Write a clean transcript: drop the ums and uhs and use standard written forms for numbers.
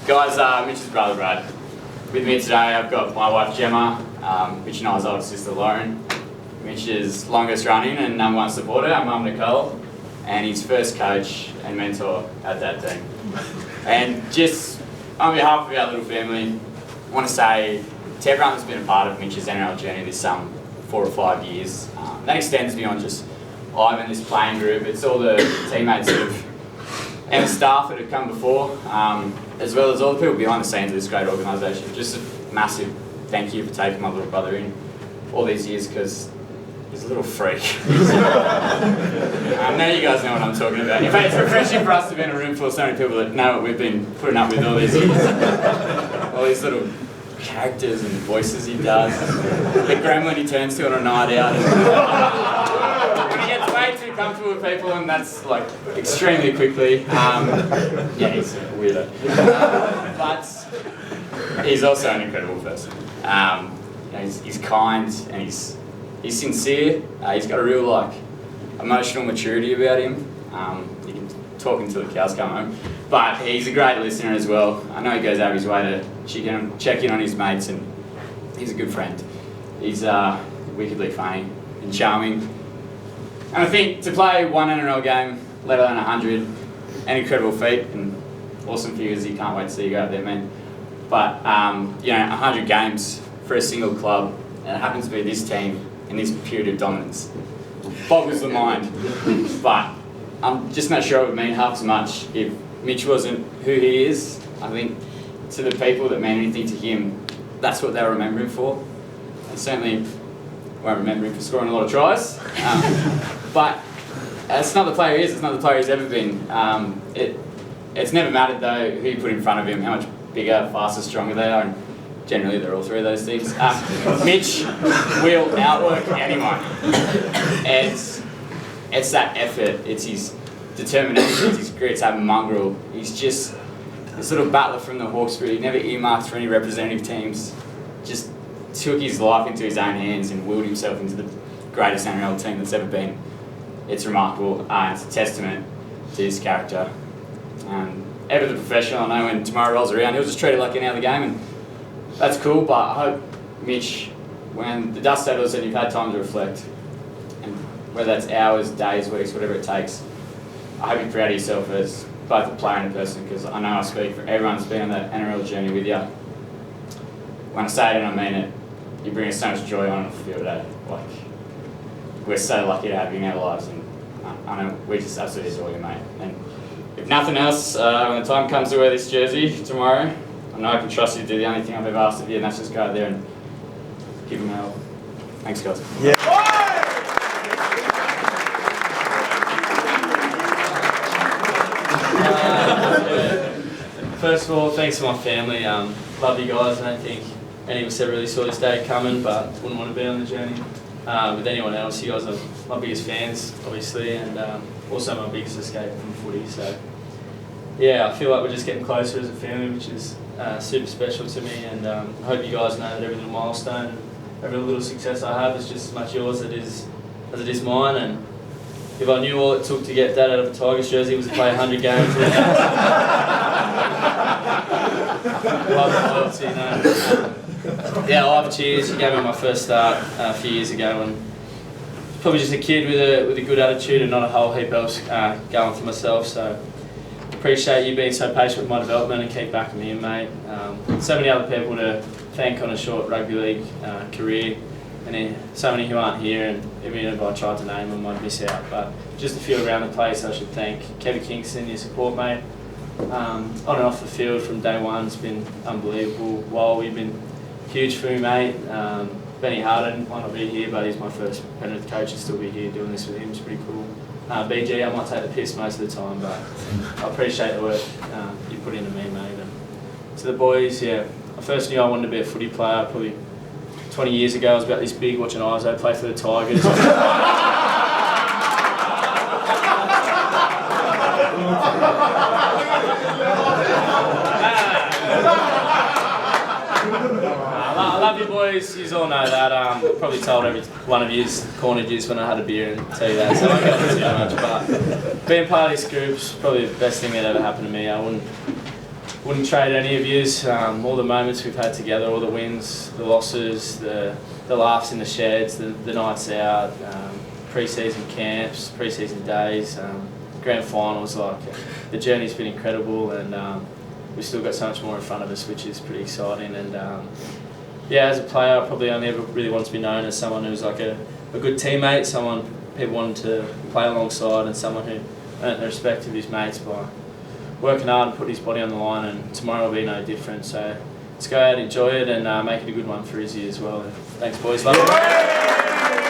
Guys, Mitch's brother Brad. With me today I've got my wife Gemma, Mitch and I's older sister Lauren, Mitch's longest running and #1 supporter, our mum Nicole, and his first coach and mentor at that team. And just on behalf of our little family, I want to say to everyone that's been a part of Mitch's NRL journey this 4 or 5 years, that extends beyond just Ivan, this playing group. It's all the teammates and staff that have come before, as well as all the people behind the scenes of this great organisation. Just a massive thank you for taking my little brother in all these years, because he's a little freak. Now you guys know what I'm talking about. In fact, it's refreshing for us to be in a room full of so many people that know what we've been putting up with all these years. All these little characters and voices he does. The gremlin he turns to on a night out. When he gets way too comfortable with people, and that's like extremely quickly. Yeah, he's a weirdo. But he's also an incredible person. He's kind and he's sincere. He's got a real emotional maturity about him. You can talk until the cows come home. But he's a great listener as well. I know he goes out of his way to check in on his mates, and he's a good friend. He's wickedly funny and charming. And I think to play one NRL game, let alone 100, an incredible feat and awesome figures. He can't wait to see you go out there, man. But 100 games for a single club, and it happens to be this team in this period of dominance, boggles the mind. But I'm just not sure it would mean half as much if Mitch wasn't who he is. I think to the people that mean anything to him, that's what they'll remember him for. And certainly won't remember him for scoring a lot of tries. But it's not the player he is, it's not the player he's ever been. It's never mattered though who you put in front of him, how much bigger, faster, stronger they are, and generally they're all three of those things. Mitch will outwork anyone. It's that effort, it's his determination, it's his grit, it's that mongrel. He's just this little battler from the Hawkesbury. He never earmarked for any representative teams, just took his life into his own hands and willed himself into the greatest NRL team that's ever been. It's remarkable, it's a testament to his character. Ever the professional, I know when tomorrow rolls around, he'll just treat it like any other game, and that's cool. But I hope, Mitch, when the dust settles and you've had time to reflect, and whether that's hours, days, weeks, whatever it takes, I hope you're proud of yourself as both a player and a person, because I know I speak for everyone that's been on that NRL journey with you. When I say it and I mean it, you bring us so much joy on the field. We're so lucky to have you in our lives, and I know we just absolutely adore you, mate. And if nothing else, when the time comes to wear this jersey tomorrow, I know I can trust you to do the only thing I've ever asked of you, and that's just go out there and give him hell. Thanks, guys. Yeah. First of all, thanks to my family. Love you guys. I don't think any of us ever really saw this day coming, but wouldn't want to be on the journey with anyone else. You guys are my biggest fans, obviously, and also my biggest escape from footy. So, yeah, I feel like we're just getting closer as a family, which is super special to me. And I hope you guys know that every little milestone, every little success I have is just as much yours as it is mine. And if I knew all it took to get that out of a Tigers jersey was to play 100 games. Love the loyalty, you know. Yeah, I love Cheers. You gave me my first start a few years ago, and probably just a kid with a good attitude and not a whole heap else going for myself. So appreciate you being so patient with my development and keep backing me in, mate. So many other people to thank on a short rugby league career, and so many who aren't here, and even if I tried to name them, I'd miss out. But just a few around the place I should thank. Kevin Kingston, your support, mate. On and off the field from day one, it's been unbelievable. While we've been huge for me, mate. Benny Harden might not be here, but he's my first Penrith coach and still be here doing this with him. It's pretty cool. BG, I might take the piss most of the time, but I appreciate the work you put into me, mate. And to the boys, yeah, I first knew I wanted to be a footy player probably 20 years ago. I was about this big watching Iso play for the Tigers. I love you boys, you all know that. Probably told every one of you cornered you when I had a beer and tell you that, so I won't go into too much. But being part of this group's probably the best thing that ever happened to me. I wouldn't wouldn't trade any of yous. All the moments we've had together, all the wins, the losses, the laughs in the sheds, the nights out, pre-season camps, pre-season days, grand finals. Like, the journey's been incredible, and we've still got so much more in front of us, which is pretty exciting. And yeah, as a player, I probably only ever really want to be known as someone who's like a good teammate, someone people wanted to play alongside, and someone who earned the respect of his mates by working hard and putting his body on the line. And tomorrow will be no different. So let's go out, enjoy it, and make it a good one for Izzy as well. Thanks, boys. Love it.